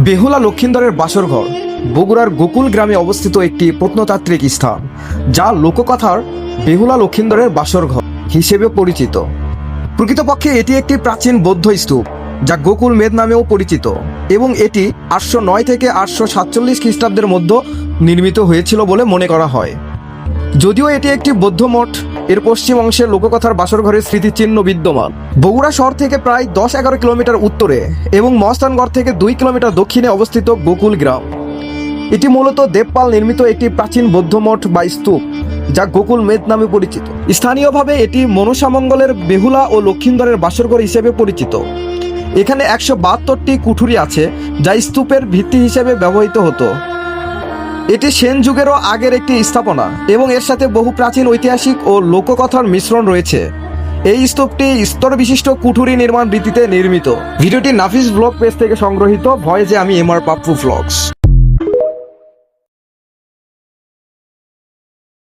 বেহুলা লক্ষিন্দরের বাসরঘর বগুড়ার গোকুল গ্রামে অবস্থিত একটি প্রত্নতাত্ত্বিক স্থান, যা লোককথার বেহুলা লক্ষিন্দরের বাসরঘর হিসেবে পরিচিত। প্রকৃতপক্ষে এটি একটি প্রাচীন বৌদ্ধ স্তূপ, যা গোকুল মেদ নামেও পরিচিত, এবং এটি 809 থেকে 847 খ্রিস্টাব্দের মধ্যে নির্মিত হয়েছিল বলে মনে করা হয়। যদিও এটি একটি বৌদ্ধ মঠ, এর পশ্চিম অংশে লোককথার বাসরঘরের স্মৃতিচিহ্ন বিদ্যমান। বগুড়া শহর থেকে প্রায় 10-11 কিলোমিটার উত্তরে এবং মহস্থানগড় থেকে 2 কিলোমিটার দক্ষিণে অবস্থিত গোকুল গ্রাম। এটি মূলত দেবপাল নির্মিত একটি প্রাচীন বৌদ্ধ মঠ বা স্তূপ, যা গোকুল মেদ নামে পরিচিত। স্থানীয়ভাবে এটি মনসামঙ্গলের বেহুলা ও লক্ষিন্দরের বাসরঘর হিসেবে পরিচিত। এখানে 172টি কুঠুরি আছে, যা স্তূপের ভিত্তি হিসেবে ব্যবহৃত হতো। এটি সেন যুগেরও আগের একটি স্থাপনা এবং এর সাথে বহু প্রাচীন ঐতিহাসিক ও লোককথার মিশ্রণ রয়েছে। এই স্তূপটি স্তর বিশিষ্ট কুঠুরি নির্মাণ রীতিতে নির্মিত। ভিডিওটি নাফিস ব্লগ পেজ থেকে সংগ্রহীত। ভয়েসে আমি এমআর পাপ্পু ব্লগস।